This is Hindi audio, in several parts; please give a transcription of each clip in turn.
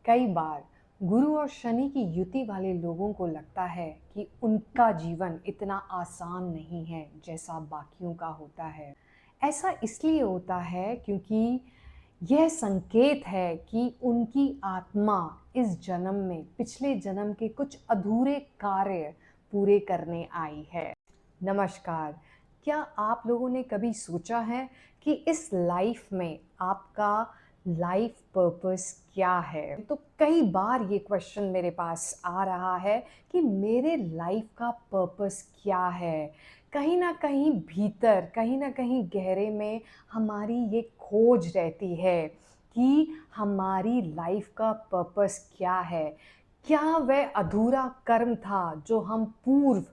कई बार गुरु और शनि की युति वाले लोगों को लगता है कि उनका जीवन इतना आसान नहीं है जैसा बाकियों का होता है। ऐसा इसलिए होता है क्योंकि यह संकेत है कि उनकी आत्मा इस जन्म में पिछले जन्म के कुछ अधूरे कार्य पूरे करने आई है। नमस्कार, क्या आप लोगों ने कभी सोचा है कि इस लाइफ में आपका लाइफ पर्पस क्या है? तो कई बार ये क्वेश्चन मेरे पास आ रहा है कि मेरे लाइफ का पर्पस क्या है? कहीं न कहीं भीतर, कहीं न कहीं गहरे में हमारी ये खोज रहती है कि हमारी लाइफ का पर्पस क्या है? क्या वह अधूरा कर्म था जो हम पूर्व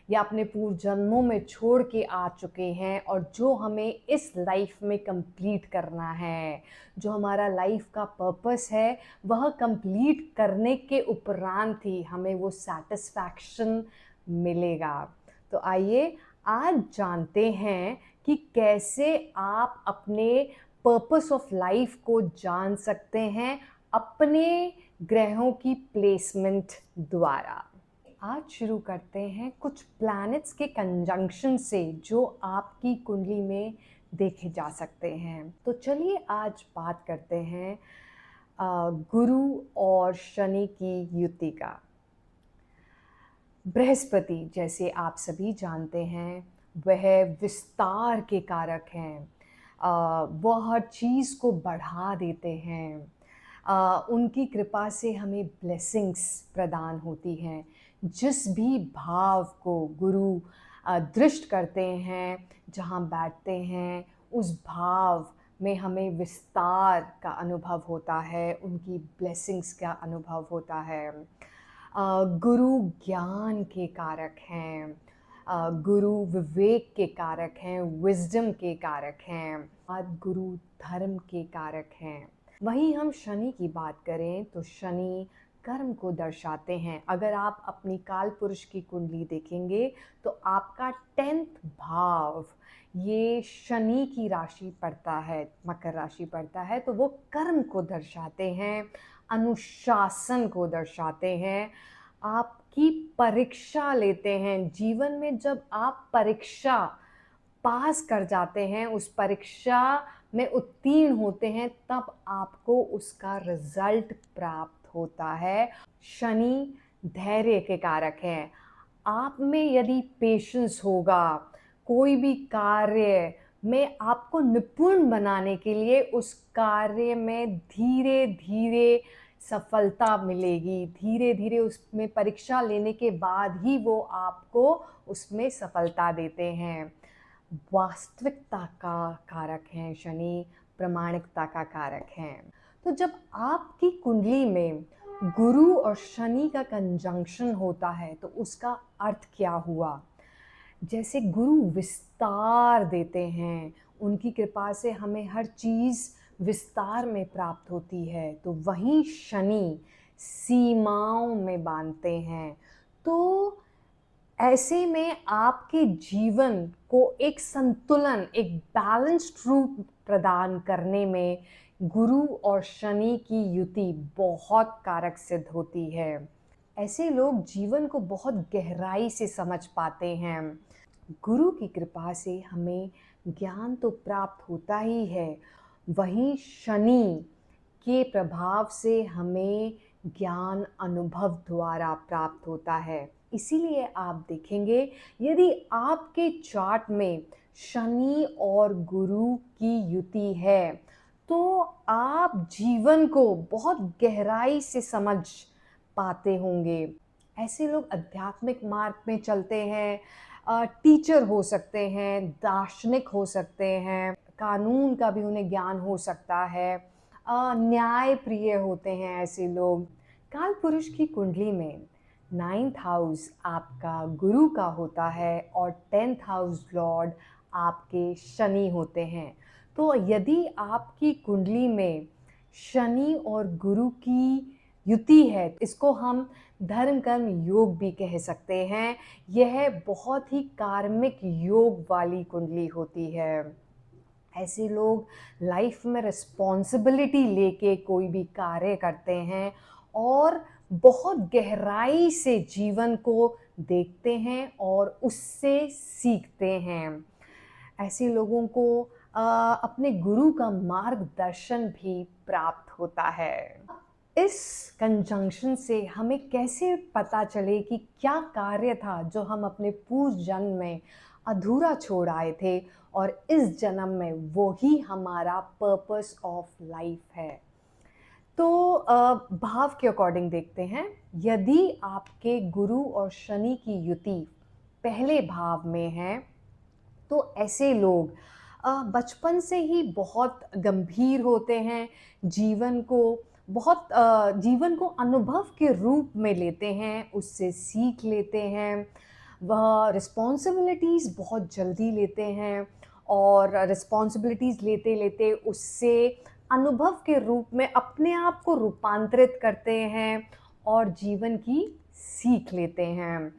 या अपने पूर्व जन्मों में छोड़ के आ चुके हैं और जो हमें इस लाइफ में कंप्लीट करना है? जो हमारा लाइफ का पर्पस है वह कंप्लीट करने के उपरांत ही हमें वो सैटिस्फैक्शन मिलेगा। तो आइए आज जानते हैं कि कैसे आप अपने पर्पस ऑफ लाइफ को जान सकते हैं अपने ग्रहों की प्लेसमेंट द्वारा। आज शुरू करते हैं कुछ प्लैनेट्स के कंजंक्शन से जो आपकी कुंडली में देखे जा सकते हैं। तो चलिए आज बात करते हैं गुरु और शनि की युति का। बृहस्पति, जैसे आप सभी जानते हैं, वह विस्तार के कारक हैं। वह हर चीज़ को बढ़ा देते हैं। उनकी कृपा से हमें ब्लेसिंग्स प्रदान होती हैं। जिस भी भाव को गुरु दृष्ट करते हैं, जहाँ बैठते हैं, उस भाव में हमें विस्तार का अनुभव होता है, उनकी ब्लेसिंग्स का अनुभव होता है। गुरु ज्ञान के कारक हैं। गुरु विवेक के कारक हैं, विजडम के कारक हैं और गुरु धर्म के कारक हैं। वहीं हम शनि की बात करें तो शनि कर्म को दर्शाते हैं। अगर आप अपनी काल पुरुष की कुंडली देखेंगे तो आपका 10th भाव ये शनि की राशि पड़ता है, मकर राशि पड़ता है, तो वो कर्म को दर्शाते हैं, अनुशासन को दर्शाते हैं, आपकी परीक्षा लेते हैं। जीवन में जब आप परीक्षा पास कर जाते हैं, उस परीक्षा में उत्तीर्ण होते हैं, तब आपको उसका रिजल्ट प्राप्त होता है। शनि धैर्य के कारक हैं। आप में यदि पेशेंस होगा, कोई भी कार्य में आपको निपुण बनाने के लिए उस कार्य में धीरे धीरे सफलता मिलेगी। धीरे धीरे उसमें परीक्षा लेने के बाद ही वो आपको उसमें सफलता देते हैं। वास्तविकता का कारक हैं शनि, प्रामाणिकता का कारक हैं। तो जब आपकी कुंडली में गुरु और शनि का कंजंक्शन होता है तो उसका अर्थ क्या हुआ? जैसे गुरु विस्तार देते हैं, उनकी कृपा से हमें हर चीज़ विस्तार में प्राप्त होती है, तो वहीं शनि सीमाओं में बांधते हैं। तो ऐसे में आपके जीवन को एक संतुलन, एक बैलेंस्ड रूप प्रदान करने में गुरु और शनि की युति बहुत कारक सिद्ध होती है। ऐसे लोग जीवन को बहुत गहराई से समझ पाते हैं। गुरु की कृपा से हमें ज्ञान तो प्राप्त होता ही है, वहीं शनि के प्रभाव से हमें ज्ञान अनुभव द्वारा प्राप्त होता है। इसीलिए आप देखेंगे यदि आपके चार्ट में शनि और गुरु की युति है तो आप जीवन को बहुत गहराई से समझ पाते होंगे। ऐसे लोग आध्यात्मिक मार्ग में चलते हैं, टीचर हो सकते हैं, दार्शनिक हो सकते हैं, कानून का भी उन्हें ज्ञान हो सकता है, न्याय प्रिय होते हैं ऐसे लोग। काल पुरुष की कुंडली में 9th हाउस आपका गुरु का होता है और 10th हाउस लॉर्ड आपके शनि होते हैं। तो यदि आपकी कुंडली में शनि और गुरु की युति है, इसको हम धर्म कर्म योग भी कह सकते हैं। यह बहुत ही कार्मिक योग वाली कुंडली होती है। ऐसे लोग लाइफ में रिस्पॉन्सिबिलिटी लेके कोई भी कार्य करते हैं और बहुत गहराई से जीवन को देखते हैं और उससे सीखते हैं। ऐसे लोगों को अपने गुरु का मार्गदर्शन भी प्राप्त होता है। इस कंजंक्शन से हमें कैसे पता चले कि क्या कार्य था जो हम अपने पूर्व जन्म में अधूरा छोड़ आए थे और इस जन्म में वो ही हमारा पर्पस ऑफ लाइफ है। तो भाव के अकॉर्डिंग देखते हैं। यदि आपके गुरु और शनि की युति पहले भाव में है तो ऐसे लोग बचपन से ही बहुत गंभीर होते हैं, जीवन को अनुभव के रूप में लेते हैं, उससे सीख लेते हैं। वह रिस्पॉन्सिबिलिटीज़ बहुत जल्दी लेते हैं और रिस्पॉन्सिबिलिटीज़ लेते-लेते उससे अनुभव के रूप में अपने आप को रूपांतरित करते हैं और जीवन की सीख लेते हैं।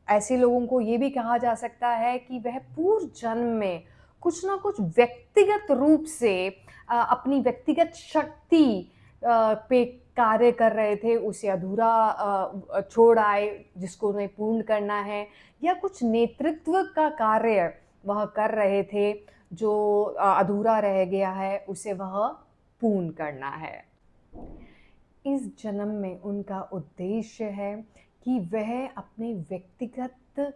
ऐसे लोगों को ये भी कहा जा सकता है कि वह पूर्व जन्म में कुछ ना कुछ व्यक्तिगत रूप से अपनी व्यक्तिगत शक्ति पे कार्य कर रहे थे, उसे अधूरा छोड़ आए जिसको उन्हें पूर्ण करना है, या कुछ नेतृत्व का कार्य वह कर रहे थे जो अधूरा रह गया है, उसे वह पूर्ण करना है। इस जन्म में उनका उद्देश्य है कि वह अपने व्यक्तिगत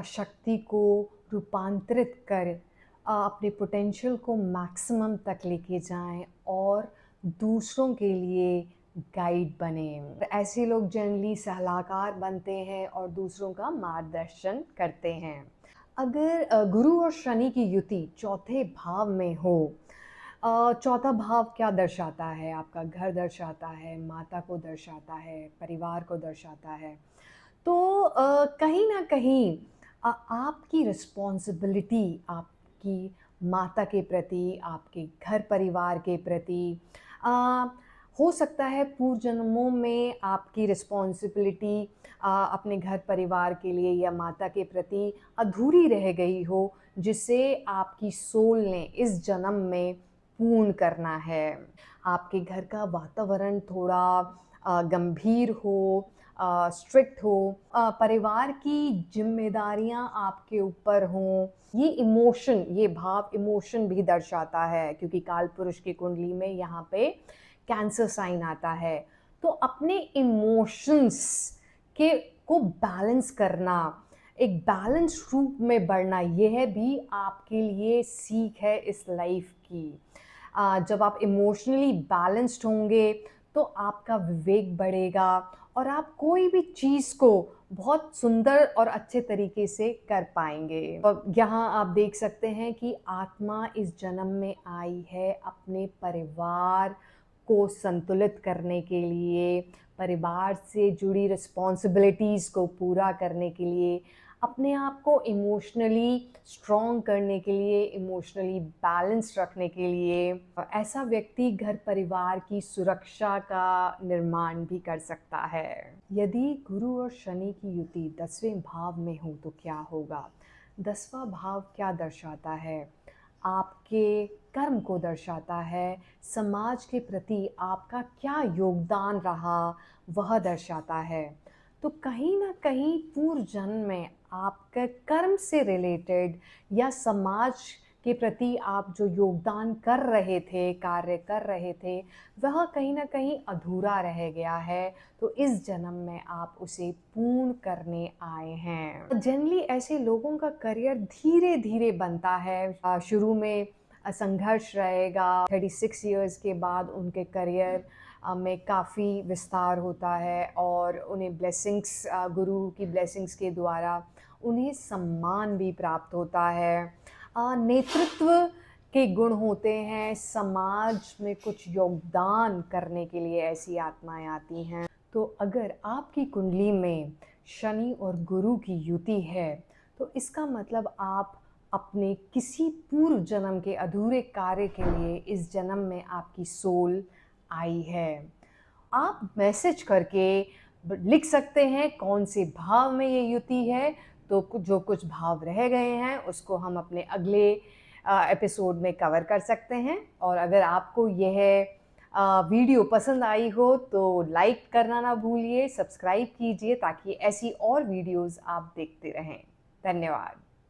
शक्ति को रूपांतरित कर अपने पोटेंशियल को मैक्सिमम तक लेके जाएं और दूसरों के लिए गाइड बने। ऐसे लोग जनरली सलाहकार बनते हैं और दूसरों का मार्गदर्शन करते हैं। अगर गुरु और शनि की युति चौथे भाव में हो, चौथा भाव क्या दर्शाता है? आपका घर दर्शाता है, माता को दर्शाता है, परिवार को दर्शाता है। तो कहीं न कहीं आपकी रिस्पॉन्सिबिलिटी आपकी माता के प्रति, आपके घर परिवार के प्रति अ, हो सकता है पूर्व जन्मों में आपकी रिस्पॉन्सिबिलिटी अपने घर परिवार के लिए या माता के प्रति अधूरी रह गई हो, जिसे आपकी सोल ने इस जन्म में पूर्ण करना है। आपके घर का वातावरण थोड़ा गंभीर हो, स्ट्रिक्ट हो, परिवार की जिम्मेदारियां आपके ऊपर हों। ये भाव इमोशन भी दर्शाता है, क्योंकि काल पुरुष की कुंडली में यहाँ पे कैंसर साइन आता है। तो अपने इमोशंस के को बैलेंस करना, एक बैलेंस रूप में बढ़ना, यह भी आपके लिए सीख है इस लाइफ की। जब आप इमोशनली बैलेंस्ड होंगे तो आपका विवेक बढ़ेगा और आप कोई भी चीज़ को बहुत सुंदर और अच्छे तरीके से कर पाएंगे। और यहाँ आप देख सकते हैं कि आत्मा इस जन्म में आई है अपने परिवार को संतुलित करने के लिए, परिवार से जुड़ी रिस्पॉन्सिबिलिटीज़ को पूरा करने के लिए, अपने आप को इमोशनली स्ट्रॉन्ग करने के लिए, इमोशनली बैलेंस रखने के लिए। ऐसा व्यक्ति घर परिवार की सुरक्षा का निर्माण भी कर सकता है। यदि गुरु और शनि की युति 10वें भाव में हो तो क्या होगा? 10वां भाव क्या दर्शाता है? आपके कर्म को दर्शाता है, समाज के प्रति आपका क्या योगदान रहा वह दर्शाता है। तो कहीं न कहीं पूर्व जन्म में आपके कर्म से रिलेटेड या समाज के प्रति आप जो योगदान कर रहे थे, कार्य कर रहे थे, वह कहीं न कहीं अधूरा रह गया है, तो इस जन्म में आप उसे पूर्ण करने आए हैं। जनरली ऐसे लोगों का करियर धीरे-धीरे बनता है। शुरू में संघर्ष रहेगा, 36 इयर्स के बाद उनके करियर में काफ़ी विस्तार होता है और उन्हें ब्लेसिंग्स, गुरु की ब्लेसिंग्स के द्वारा उन्हें सम्मान भी प्राप्त होता है। नेतृत्व के गुण होते हैं, समाज में कुछ योगदान करने के लिए ऐसी आत्माएं आती हैं। तो अगर आपकी कुंडली में शनि और गुरु की युति है तो इसका मतलब आप अपने किसी पूर्व जन्म के अधूरे कार्य के लिए इस जन्म में आपकी सोल आई है। आप मैसेज करके लिख सकते हैं कौन से भाव में ये युति है, तो जो कुछ भाव रह गए हैं उसको हम अपने अगले एपिसोड में कवर कर सकते हैं। और अगर आपको यह वीडियो पसंद आई हो तो लाइक करना ना भूलिए, सब्सक्राइब कीजिए ताकि ऐसी और वीडियोज़ आप देखते रहें। धन्यवाद।